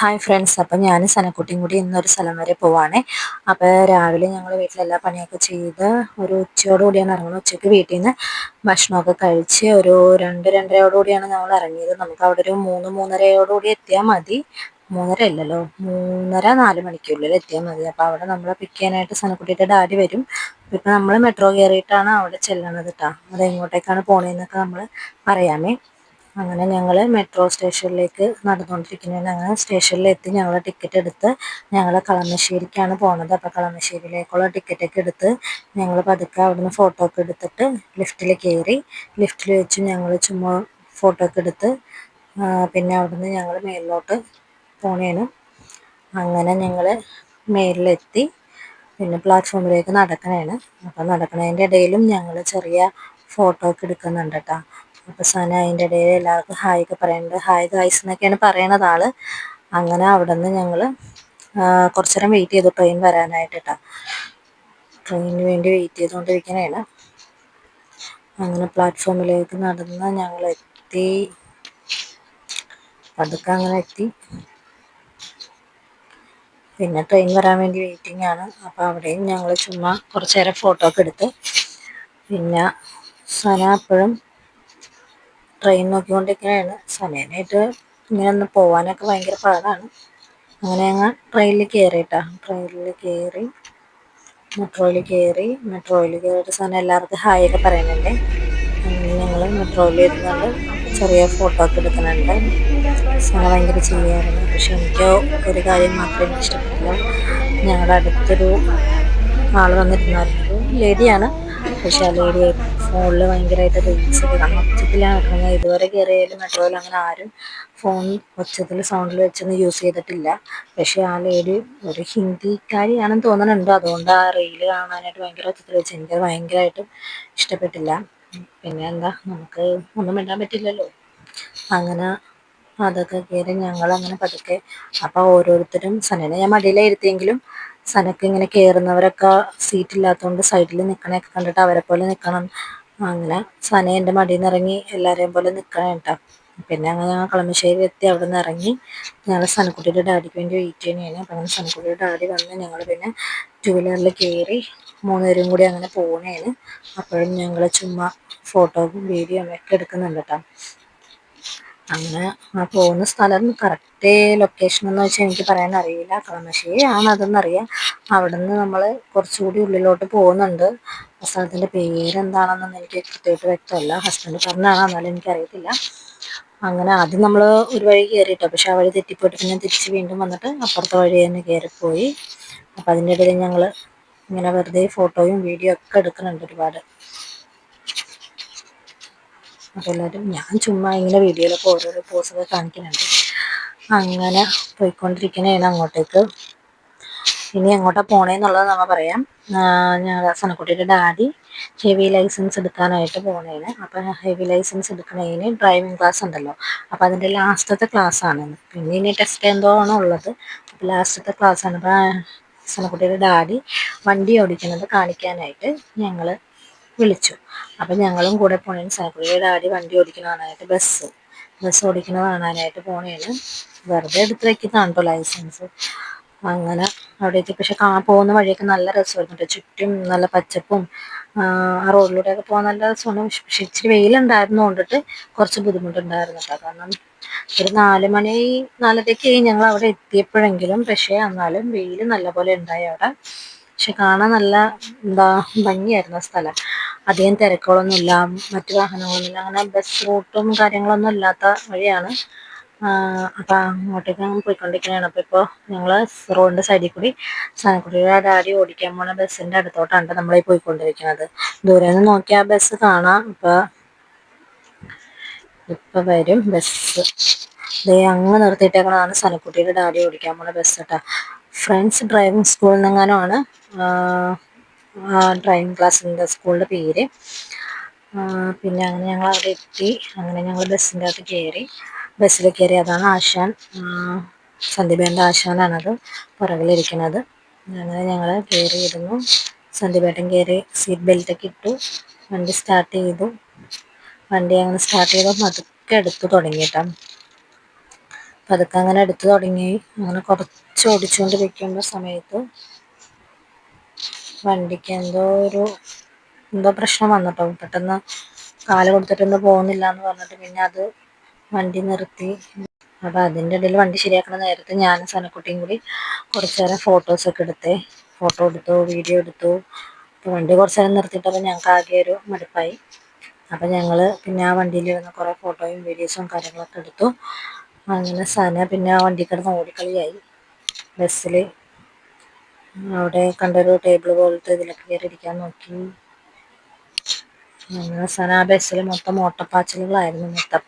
Hi friends, അപ്പം ഞാനും സനക്കുട്ടിയും കൂടി ഇന്നൊരു സ്ഥലം വരെ പോവാണേ. അപ്പോൾ രാവിലെ ഞങ്ങൾ വീട്ടിലെല്ലാ പണിയൊക്കെ ചെയ്ത് ഒരു ഉച്ചയോടുകൂടിയാണ് ഇറങ്ങുന്നത്. ഉച്ചയ്ക്ക് വീട്ടിൽ നിന്ന് ഭക്ഷണമൊക്കെ കഴിച്ച് ഒരു 2-2:30 ഞങ്ങൾ ഇറങ്ങിയത്. നമുക്ക് അവിടെ ഒരു 3-3:30 എത്തിയാൽ മതി. 3:30 അല്ലല്ലോ, 3:30-4 മണിക്കുള്ളിൽ എത്തിയാൽ മതി. അപ്പോൾ അവിടെ നമ്മളെ പിക്ക് ചെയ്യാനായിട്ട് സനക്കുട്ടിയുടെ ഡാഡി വരും. ഇപ്പം നമ്മൾ മെട്രോ കയറിയിട്ടാണ് അവിടെ ചെല്ലണത് കേട്ടോ. അത് എങ്ങോട്ടേക്കാണ് പോണതെന്നൊക്കെ നമ്മൾ പറയാമേ. അങ്ങനെ ഞങ്ങൾ മെട്രോ സ്റ്റേഷനിലേക്ക് നടന്നുകൊണ്ടിരിക്കുന്നതിന് അങ്ങനെ സ്റ്റേഷനിലെത്തി. ഞങ്ങൾ ടിക്കറ്റ് എടുത്ത് ഞങ്ങൾ കളമശ്ശേരിക്കാണ് പോണത്. അപ്പോൾ കളമശ്ശേരിയിലേക്കുള്ള ടിക്കറ്റൊക്കെ എടുത്ത് ഞങ്ങൾ പതുക്കെ അവിടുന്ന് ഫോട്ടോ ഒക്കെ എടുത്തിട്ട് ലിഫ്റ്റിൽ കയറി. ലിഫ്റ്റിൽ വെച്ച് ഞങ്ങൾ ചുമ്മാ ഫോട്ടോ ഒക്കെ എടുത്ത് പിന്നെ അവിടുന്ന് ഞങ്ങൾ മേലിലോട്ട് പോണേന്. അങ്ങനെ ഞങ്ങൾ മേലിലെത്തി. പിന്നെ പ്ലാറ്റ്ഫോമിലേക്ക് നടക്കണേന്. അപ്പം നടക്കണതിൻ്റെ ഇടയിലും ഞങ്ങൾ ചെറിയ ഫോട്ടോ ഒക്കെ എടുക്കുന്നുണ്ട് കേട്ടോ. അപ്പോൾ സന അതിൻ്റെ ഇടയിൽ എല്ലാവർക്കും ഹായ് ഒക്കെ പറയുന്നുണ്ട്. ഹായ് ഗായ്സ് എന്നൊക്കെയാണ് പറയണത് ആള്. അങ്ങനെ അവിടെ നിന്ന് ഞങ്ങൾ കുറച്ച് നേരം വെയിറ്റ് ചെയ്തു ട്രെയിൻ വരാനായിട്ട് കേട്ടോ. ട്രെയിനിന് വേണ്ടി വെയിറ്റ് ചെയ്തുകൊണ്ടിരിക്കണേണ്. അങ്ങനെ പ്ലാറ്റ്ഫോമിലേക്ക് നടന്ന് ഞങ്ങൾ എത്തി. പതുക്കെ അങ്ങനെ എത്തി. പിന്നെ ട്രെയിൻ വരാൻ വേണ്ടി വെയിറ്റിംഗ് ആണ്. അപ്പോൾ അവിടെയും ഞങ്ങൾ ചുമ്മാ കുറച്ച് നേരം ഫോട്ടോ ഒക്കെ എടുത്ത്. പിന്നെ സന അപ്പോഴും ട്രെയിൻ നോക്കിക്കൊണ്ടിരിക്കുകയാണ്. സനേനായിട്ട് ഇങ്ങനെ ഒന്ന് പോകാനൊക്കെ ഭയങ്കര പാടാണ്. അങ്ങനെ ഞങ്ങൾ ട്രെയിനിൽ കയറിയിട്ടാ. മെട്രോയിൽ കയറിയിട്ട് സന എല്ലാവർക്കും ഹായ് ഒക്കെ പറയുന്നുണ്ട്. അങ്ങനെ ഞങ്ങൾ മെട്രോയിൽ ഇരുന്നുകൊണ്ട് ചെറിയ ഫോട്ടോ ഒക്കെ എടുക്കുന്നുണ്ട്. സന ഭയങ്കര ചിരിയായിരുന്നു. പക്ഷെ എനിക്ക് ഒരു കാര്യം മാത്രമേ എനിക്ക് ഇഷ്ടപ്പെട്ടില്ല. ഞങ്ങളുടെ അടുത്തൊരു ആൾ വന്നിരുന്നായിരുന്നു. ലേഡിയാണ്. പക്ഷെ ആ ലേഡി ഫോണിൽ ഭയങ്കരമായിട്ട് റീൽസ് ഒക്കെ കാണും. ഒച്ചത്തിലാണ് വെക്കുന്നത്. ഇതുവരെ കയറിയാലും മെട്രോയിൽ അങ്ങനെ ആരും ഫോൺ ഒച്ചത്തിൽ സൗണ്ടിൽ വെച്ചൊന്നും യൂസ് ചെയ്തിട്ടില്ല. പക്ഷെ ആ ലേഡി ഒരു ഹിന്ദിക്കാരിയാണെന്ന് തോന്നുന്നുണ്ട്. അതുകൊണ്ട് ആ റീല് കാണാനായിട്ട് ഭയങ്കര ഒച്ചത്തിൽ വെച്ച് എനിക്കത് ഭയങ്കരമായിട്ടും ഇഷ്ടപ്പെട്ടില്ല. പിന്നെ എന്താ, നമുക്ക് ഒന്നും മിണ്ടാൻ പറ്റില്ലല്ലോ. അങ്ങനെ അതൊക്കെ കയറി ഞങ്ങളങ്ങനെ പതുക്കെ. അപ്പോൾ ഓരോരുത്തരും സനേനെ ഞാൻ മടിയിലായിരുത്തിയെങ്കിലും സനക്ക് ഇങ്ങനെ കയറുന്നവരൊക്കെ സീറ്റില്ലാത്തതുകൊണ്ട് സൈഡിൽ നിൽക്കണയൊക്കെ കണ്ടിട്ട് അവരെ പോലെ നിൽക്കണം. അങ്ങനെ സന എൻ്റെ മടിയിൽ നിന്ന് ഇറങ്ങി എല്ലാവരെയും പോലെ നിൽക്കണം കേട്ടോ. പിന്നെ അങ്ങനെ ഞങ്ങൾ കളമശ്ശേരി എത്തി. അവിടെ നിന്ന് ഇറങ്ങി ഞങ്ങൾ സനക്കുട്ടിയുടെ ഡാഡിക്ക് വേണ്ടി വെയിറ്റ് ചെയ്യുകയാണ്. അപ്പം അങ്ങനെ സനക്കുട്ടിയുടെ ഡാഡി വന്ന് ഞങ്ങൾ പിന്നെ 2 വീലറിൽ കയറി 3 പേരും കൂടി അങ്ങനെ പോകണേന്. അപ്പോഴും ഞങ്ങൾ ചുമ്മാ ഫോട്ടോയും വീഡിയോയും ഒക്കെ എടുക്കുന്നുണ്ട് കേട്ടോ. അങ്ങനെ ആ പോകുന്ന സ്ഥലം കറക്റ്റ് ലൊക്കേഷൻ എന്ന് വെച്ചാൽ എനിക്ക് പറയാൻ അറിയില്ല. കളമശ്ശേരി ആണ് അതെന്നറിയാം. അവിടെ നിന്ന് നമ്മൾ കുറച്ചുകൂടി ഉള്ളിലോട്ട് പോകുന്നുണ്ട്. ആ സ്ഥലത്തിൻ്റെ പേരെന്താണെന്നൊന്നും എനിക്ക് കൃത്യമായിട്ട് വ്യക്തമല്ല. ഹസ്ബൻഡ് പറഞ്ഞാണ്, എന്നാലും എനിക്കറിയത്തില്ല. അങ്ങനെ ആദ്യം നമ്മൾ ഒരു വഴി കയറിയിട്ടോ. പക്ഷെ ആ വഴി തെറ്റിപ്പോയിട്ട് പിന്നെ തിരിച്ച് വീണ്ടും വന്നിട്ട് അപ്പുറത്തെ വഴി തന്നെ കയറിപ്പോയി. അപ്പം അതിൻ്റെ ഇടയിൽ ഞങ്ങൾ ഇങ്ങനെ വെറുതെ ഫോട്ടോയും വീഡിയോ ഒക്കെ എടുക്കുന്നുണ്ട് ഒരുപാട്. അപ്പോൾ എല്ലാവരും ഞാൻ ചുമ്മാ ഇങ്ങനെ വീഡിയോയിലൊക്കെ ഓരോരോ പോസൊക്കെ കാണിക്കുന്നുണ്ട്. അങ്ങനെ പോയിക്കൊണ്ടിരിക്കണേണ് അങ്ങോട്ടേക്ക്. ഇനി എങ്ങോട്ടാണ് പോണേന്നുള്ളത് നമ്മൾ പറയാം. ഞങ്ങൾ സനക്കുട്ടിയുടെ ഡാഡി ഹെവി ലൈസൻസ് എടുക്കാനായിട്ട് പോണേന്. അപ്പം ഹെവി ലൈസൻസ് എടുക്കണതിന് ഡ്രൈവിംഗ് ക്ലാസ് ഉണ്ടല്ലോ. അപ്പോൾ അതിൻ്റെ ലാസ്റ്റത്തെ ക്ലാസ്സാണ്. പിന്നെ ഇനി ടെസ്റ്റ് എന്തോ ആണ് ഉള്ളത്. അപ്പോൾ ലാസ്റ്റത്തെ ക്ലാസ്സാണ്. അപ്പോൾ സനക്കുട്ടിയുടെ ഡാഡി വണ്ടി ഓടിക്കുന്നത് കാണിക്കാനായിട്ട് ഞങ്ങൾ വിളിച്ചു. അപ്പം ഞങ്ങളും കൂടെ പോണേന്. സനക്കുട്ടിയുടെ ഡാഡി വണ്ടി ഓടിക്കുന്ന കാണാനായിട്ട് ബസ് ഓടിക്കുന്നത് കാണാനായിട്ട് പോണേന്. വെറുതെ എടുത്ത് വയ്ക്കുന്നതാണ് കേട്ടോ ലൈസൻസ്. അങ്ങനെ അവിടേക്ക് പക്ഷെ പോകുന്ന വഴിയൊക്കെ നല്ല രസമായിരുന്നു കേട്ടോ. ചുറ്റും നല്ല പച്ചപ്പും ആ റോഡിലൂടെയൊക്കെ പോകാൻ നല്ല രസമാണ്. പക്ഷെ ഇച്ചിരി വെയിലുണ്ടായിരുന്നു കൊണ്ടിട്ട് കുറച്ച് ബുദ്ധിമുട്ടുണ്ടായിരുന്നു കേട്ടോ. കാരണം ഒരു 4-4:30 ഞങ്ങൾ അവിടെ എത്തിയപ്പോഴെങ്കിലും. പക്ഷേ എന്നാലും വെയിൽ നല്ലപോലെ ഉണ്ടായി അവിടെ. പക്ഷെ കാണാൻ നല്ല ഭംഗിയായിരുന്നു ആ സ്ഥലം. അധികം തിരക്കുകളൊന്നുമില്ല, മറ്റു വാഹനങ്ങളൊന്നുമില്ല. അങ്ങനെ ബസ് റൂട്ടും കാര്യങ്ങളൊന്നും ഇല്ലാത്ത വഴിയാണ്. അപ്പം അങ്ങോട്ടേക്ക് ഞങ്ങൾ പോയിക്കൊണ്ടിരിക്കുകയാണ്. അപ്പോൾ ഇപ്പോൾ ഞങ്ങൾ റോഡിൻ്റെ സൈഡിൽ കൂടി സനക്കുട്ടിയുടെ ഡാഡി ഓടിക്കാൻ പോണ ബസ്സിൻ്റെ അടുത്തോട്ടാണ് നമ്മളീ പോയിക്കൊണ്ടിരിക്കുന്നത്. ദൂരെ നിന്ന് നോക്കിയാൽ ബസ് കാണാം. ഇപ്പം വരും ബസ്. അങ്ങ് നിർത്തിയിട്ടേക്കണതാണ് സനക്കുട്ടിയുടെ ഡാഡി ഓടിക്കാൻ പോണ ബസ് കേട്ടോ. ഫ്രണ്ട്സ് ഡ്രൈവിംഗ് സ്കൂളിൽ നിന്നെങ്ങാനുമാണ് ഡ്രൈവിംഗ് ക്ലാസ്സിൻ്റെ സ്കൂളിൻ്റെ പേര്. പിന്നെ അങ്ങനെ ഞങ്ങൾ അവിടെ എത്തി. അങ്ങനെ ഞങ്ങൾ ബസ്സിൻ്റെ അകത്ത് കയറി. ബസ്സിൽ കയറി. അതാണ് ആശാൻ, സന്ദീപേൻ്റെ ആശാനാണത് പുറകിലിരിക്കുന്നത്. അങ്ങനെ ഞങ്ങൾ കയറിയിരുന്നു. സന്ദീപേട്ടൻ കയറി സീറ്റ് ബെൽറ്റൊക്കെ ഇട്ടു. വണ്ടി സ്റ്റാർട്ട് ചെയ്തു. വണ്ടി അങ്ങനെ സ്റ്റാർട്ട് ചെയ്തപ്പോൾ പതുക്കെ എടുത്ത് തുടങ്ങിയിട്ടാണ്. അതൊക്കെ അങ്ങനെ എടുത്തു തുടങ്ങി. അങ്ങനെ കുറച്ച് ഓടിച്ചുകൊണ്ടിരിക്കുന്ന സമയത്ത് വണ്ടിക്ക് എന്തോ പ്രശ്നം വന്നിട്ടോ. പെട്ടെന്ന് കാല് കൊടുത്തിട്ടൊന്ന് പോകുന്നില്ല എന്ന് പറഞ്ഞിട്ട് പിന്നെ അത് വണ്ടി നിർത്തി. അപ്പം അതിൻ്റെ ഇടയിൽ വണ്ടി ശരിയാക്കണ നേരത്ത് ഞാനും സനക്കുട്ടിയും കൂടി കുറച്ച് നേരം ഫോട്ടോസൊക്കെ എടുത്തേ. ഫോട്ടോ എടുത്തു, വീഡിയോ എടുത്തു. അപ്പോൾ വണ്ടി കുറച്ച് നേരം നിർത്തിയിട്ടപ്പോൾ ഞങ്ങൾക്ക് ആകെ ഒരു മടുപ്പായി. അപ്പം ഞങ്ങൾ പിന്നെ ആ വണ്ടിയിലിരുന്ന് കുറേ ഫോട്ടോയും വീഡിയോസും കാര്യങ്ങളൊക്കെ എടുത്തു. അങ്ങനെ സന പിന്നെ ആ വണ്ടി കിടന്ന് ഓടിക്കളിയായി. ബസ്സിൽ അവിടെ കണ്ടൊരു ടേബിൾ പോലത്തെ ഇതിലൊക്കെ കയറി ഇരിക്കാൻ നോക്കി. അങ്ങനെ സന ആ ബസ്സിൽ മൊത്തം ഓട്ടപ്പാച്ചിലുകളായിരുന്നു മൊത്തം.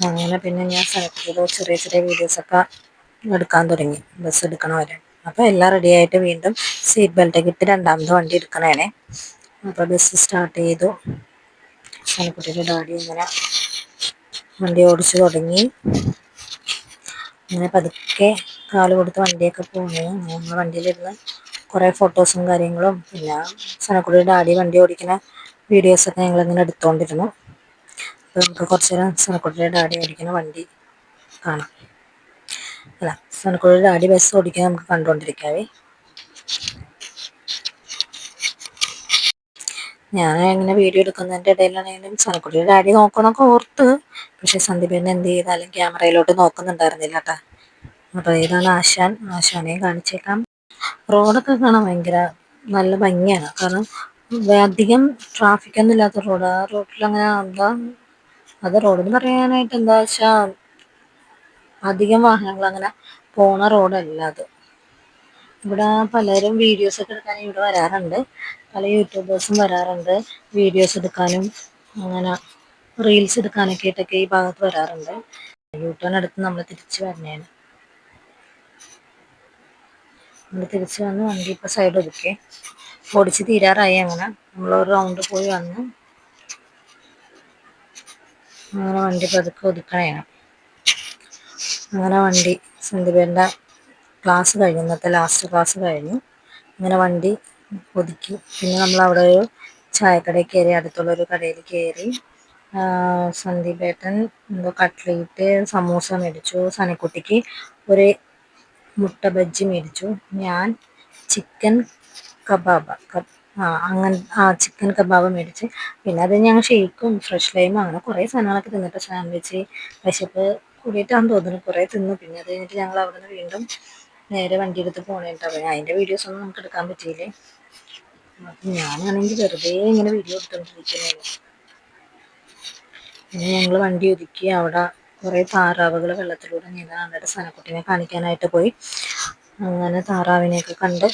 അങ്ങനെ പിന്നെ ഞാൻ സനക്കുട്ടിയുടെ ചെറിയ ചെറിയ വീഡിയോസൊക്കെ എടുക്കാൻ തുടങ്ങി ബസ് എടുക്കണ വരെ. അപ്പോൾ എല്ലാം റെഡി ആയിട്ട് വീണ്ടും സീറ്റ് ബെൽറ്റൊക്കെ ഇട്ട് രണ്ടാമത് വണ്ടി എടുക്കണേനെ. അപ്പോൾ ബസ് സ്റ്റാർട്ട് ചെയ്തു. സനക്കുട്ടിയുടെ ഡാഡി ഇങ്ങനെ വണ്ടി ഓടിച്ചു തുടങ്ങി. അങ്ങനെ പതുക്കെ കാല് കൊടുത്ത് വണ്ടിയൊക്കെ പോന്നു. ഞങ്ങൾ വണ്ടിയിലിരുന്ന് കുറേ ഫോട്ടോസും കാര്യങ്ങളും പിന്നെ സനക്കുട്ടിയുടെ ഡാഡി വണ്ടി ഓടിക്കുന്ന വീഡിയോസൊക്കെ ഞങ്ങളിങ്ങനെ എടുത്തുകൊണ്ടിരുന്നു. അപ്പോൾ നമുക്ക് കുറച്ച് നേരം സനക്കുട്ടിയുടെ ഡാഡി ഓടിക്കുന്ന വണ്ടി കാണാം. അല്ല, സനക്കുട്ടിയുടെ ഡാഡി ബസ് ഓടിക്കാൻ നമുക്ക് കണ്ടുകൊണ്ടിരിക്കാവേ. ഞാൻ ഇങ്ങനെ വീഡിയോ എടുക്കുന്നതിൻ്റെ ഇടയിലാണെങ്കിലും സനക്കുട്ടിയുടെ ഡാഡി നോക്കണമൊക്കെ ഓർത്ത്. പക്ഷെ സന്ദീപേട്ടൻ എന്ത് ചെയ്താലും ക്യാമറയിലോട്ട് നോക്കുന്നുണ്ടായിരുന്നില്ല കേട്ടോ. അപ്പോൾ ഇതാണ് ആശാനെയും കാണിച്ചേക്കാം. റോഡൊക്കെ കാണാൻ ഭയങ്കര നല്ല ഭംഗിയാണ്. കാരണം അധികം ട്രാഫിക്കൊന്നും ഇല്ലാത്ത റോഡ്. ആ റോഡിലങ്ങനെ അത് റോഡെന്ന് പറയാനായിട്ട് എന്താ വെച്ചാൽ അധികം വാഹനങ്ങൾ അങ്ങനെ പോണ റോഡല്ല അത്. ഇവിടെ പലരും വീഡിയോസൊക്കെ എടുക്കാൻ ഇവിടെ വരാറുണ്ട്. പല യൂട്യൂബേഴ്സും വരാറുണ്ട് വീഡിയോസ് എടുക്കാനും അങ്ങനെ റീൽസ് എടുക്കാനൊക്കെ ആയിട്ടൊക്കെ ഈ ഭാഗത്ത് വരാറുണ്ട്. യൂട്ടേൺ എടുത്ത് നമ്മൾ തിരിച്ച് വരണേന്. നമ്മൾ തിരിച്ച് വന്ന് വണ്ടി ഇപ്പോൾ സൈഡ് ഒതുക്കി ഓടിച്ച് തീരാറായി. അങ്ങനെ നമ്മളൊരു റൗണ്ട് പോയി വന്ന് അങ്ങനെ വണ്ടി പതുക്കെ ഒതുക്കണേണ്. അങ്ങനെ വണ്ടി സന്ദീപേട്ടൻ്റെ ക്ലാസ് കഴിഞ്ഞു, ഇന്നത്തെ ലാസ്റ്റ് ക്ലാസ് കഴിഞ്ഞു. അങ്ങനെ വണ്ടി ഒതുക്കി. പിന്നെ നമ്മളവിടെ ഒരു ചായക്കടയിൽ കയറി, അടുത്തുള്ളൊരു കടയിൽ കയറി. സന്ദീപേട്ടൻ എന്തോ കട്ട്ലേറ്റ് സമൂസ മേടിച്ചു. സനക്കുട്ടിക്ക് ഒരു മുട്ട ബജ്ജി മേടിച്ചു. ഞാൻ ചിക്കൻ കബാബ് ചിക്കൻ കബാബ് മേടിച്ച്. പിന്നെ അത് ഞങ്ങൾ ഷെയ്ക്കും ഫ്രഷ് ലൈമും അങ്ങനെ കുറേ സാധനങ്ങളൊക്കെ തിന്നിട്ട് സാൻഡ്വിച്ച് വിശപ്പ് കൂടിയിട്ടാണെന്ന് തോന്നുന്നു കുറേ തിന്നു. പിന്നെ അത് കഴിഞ്ഞിട്ട് ഞങ്ങൾ അവിടെ നിന്ന് വീണ്ടും നേരെ വണ്ടി എടുത്ത് പോകണേട്ടോ. അതിൻ്റെ വീഡിയോസൊന്നും നമുക്ക് എടുക്കാൻ പറ്റിയില്ലേ. അപ്പം ഞാനാണെങ്കിൽ വെറുതെ ഇങ്ങനെ വീഡിയോ എടുത്തുകൊണ്ടിരിക്കുന്നത്. പിന്നെ ഞങ്ങൾ വണ്ടി ഒതുക്കി. അവിടെ കുറേ താറാവുകൾ വെള്ളത്തിലൂടെ നീന്താൻ കണ്ടിട്ട് സനക്കുട്ടിനെ കാണിക്കാനായിട്ട് പോയി. അങ്ങനെ താറാവിനെയൊക്കെ കണ്ട്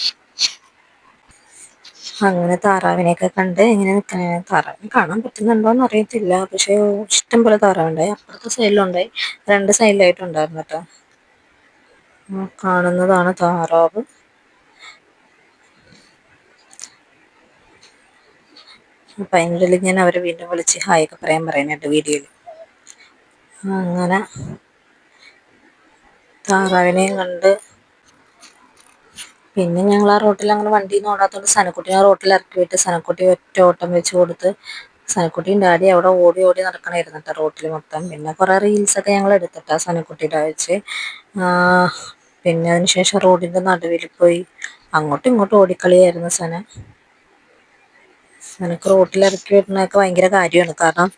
ഇങ്ങനെ താറാവിനെ കാണാൻ പറ്റുന്നുണ്ടോയെന്ന് അറിയത്തില്ല. പക്ഷേ ഇഷ്ടം പോലെ താറാവുണ്ടായി. അപ്പുറത്തെ സൈഡിലുണ്ടായി, 2 സൈഡിലായിട്ടുണ്ടായിരുന്നു കേട്ടോ. കാണുന്നതാണ് താറാവ്. അപ്പം അതിൻ്റെ ഇടയിൽ ഞാൻ അവരെ വീണ്ടും വിളിച്ച് ഹായൊക്കെ പറയുന്നുണ്ട് വീഡിയോയിൽ. അങ്ങനെ താറാവിനെയും കണ്ട് പിന്നെ ഞങ്ങൾ ആ റോട്ടിൽ അങ്ങനെ വണ്ടിയിൽ നിന്ന് ഓടാത്തതുകൊണ്ട് സനക്കുട്ടിനെ ആ റോട്ടിൽ ഇറക്കി വിട്ട് സനക്കുട്ടി ഒറ്റ ഓട്ടം വെച്ച് കൊടുത്ത്. സനക്കുട്ടിയും ഡാഡി അവിടെ ഓടി ഓടി നടക്കണമായിരുന്നു കേട്ടോ റോട്ടിൽ മൊത്തം. പിന്നെ കുറേ റീൽസൊക്കെ ഞങ്ങൾ എടുത്തിട്ടാ സനക്കുട്ടിയുടെ വെച്ച്. പിന്നെ അതിനുശേഷം റോഡിൻ്റെ നടുവിൽ പോയി അങ്ങോട്ടും ഇങ്ങോട്ടും ഓടിക്കളിയായിരുന്നു സനക്ക് റോട്ടിൽ ഇറക്കി വിടുന്നതൊക്കെ ഭയങ്കര കാര്യമാണ്. കാരണം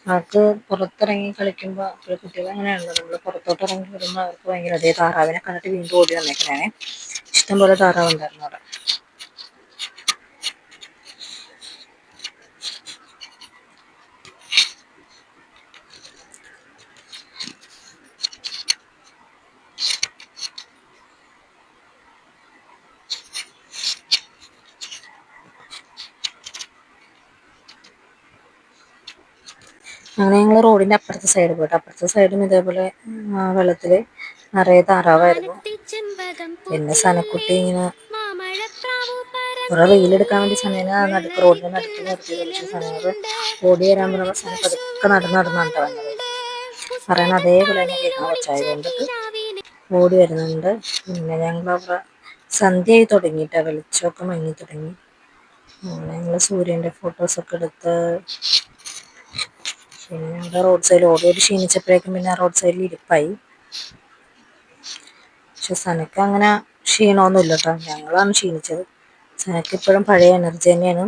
അവർക്ക് പുറത്തിറങ്ങി കളിക്കുമ്പോൾ കുട്ടികൾ അങ്ങനെയാണല്ലോ, നമ്മൾ പുറത്തോട്ട് ഇറങ്ങി വരുമ്പോൾ അവർക്ക് ഭയങ്കര അതേ താറാവിനെ കണ്ടിട്ട് വീണ്ടും ഓടി വന്നേക്കണേ. ഇഷ്ടംപോലെ താറാവുണ്ടായിരുന്നു അവിടെ. അങ്ങനെ ഞങ്ങൾ റോഡിൻ്റെ അപ്പുറത്തെ സൈഡ് പോയിട്ട് അപ്പുറത്തെ സൈഡും ഇതേപോലെ വെള്ളത്തിൽ നിറയെ താറാവായിരുന്നു. പിന്നെ സനക്കുട്ടി ഇങ്ങനെ കുറേ റീലെടുക്കാൻ വേണ്ടി സനേനെ റോഡിൻ്റെ നടുക്ക് നിർത്തി വിളിച്ചു. സനയോട് ഓടി വരാൻ പറഞ്ഞപ്പോൾ സന പതുക്കെ നടന്നാണ് വന്നത്. പറയണ അതേപോലെ തന്നെ കേൾക്കണം കൊച്ചായത് കൊണ്ടിട്ട് ഓടി വരുന്നുണ്ട്. പിന്നെ ഞങ്ങളവിടെ സന്ധ്യയായി തുടങ്ങിയിട്ടാ, വെളിച്ചമൊക്കെ മങ്ങി തുടങ്ങി. അങ്ങനെ ഞങ്ങൾ സൂര്യൻ്റെ ഫോട്ടോസൊക്കെ എടുത്ത് പിന്നെ അവിടെ റോഡ് സൈഡിൽ ഓടി ക്ഷീണിച്ചപ്പോഴേക്കും പിന്നെ റോഡ് സൈഡിൽ ഇരിപ്പായി. പക്ഷെ സനക്ക് അങ്ങനെ ക്ഷീണമൊന്നുമില്ല കേട്ടോ, ഞങ്ങളാണ് ക്ഷീണിച്ചത്. സനക്ക് ഇപ്പോഴും പഴയ എനർജി തന്നെയാണ്.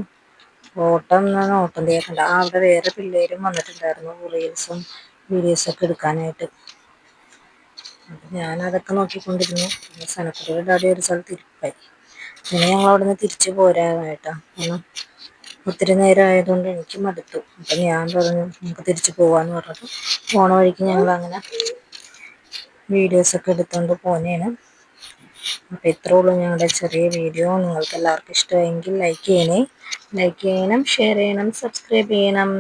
ഓട്ടം എന്നാണ് ഓട്ടം തീരണ്ട. അവിടെ വേറെ പിള്ളേരും വന്നിട്ടുണ്ടായിരുന്നു റീൽസും വീഡിയോസൊക്കെ എടുക്കാനായിട്ട്. അപ്പം ഞാനതൊക്കെ നോക്കിക്കൊണ്ടിരുന്നു. പിന്നെ സനക്കുട്ടിയുടെ ഡാഡി ഒരു സ്ഥലത്ത് ഇരിപ്പായി. പിന്നെ ഞങ്ങൾ അവിടെ നിന്ന് തിരിച്ചു പോരാനായിട്ടാ. ഒത്തിരി നേരം ആയതുകൊണ്ട് എനിക്ക് മടുത്തു. അപ്പം ഞാൻ പറഞ്ഞു നമുക്ക് തിരിച്ചു പോകാമെന്ന് പറഞ്ഞിട്ട് പോണ വഴിക്ക് ഞങ്ങളങ്ങനെ വീഡിയോസൊക്കെ എടുത്തുകൊണ്ട് പോന്നേന്. അപ്പോൾ ഇത്രേ ഉള്ളൂ ഞങ്ങളുടെ ചെറിയ വീഡിയോ. നിങ്ങൾക്ക് എല്ലാവർക്കും ഇഷ്ടമായെങ്കിൽ ലൈക്ക് ചെയ്യണം, ഷെയർ ചെയ്യണം, സബ്സ്ക്രൈബ് ചെയ്യണം.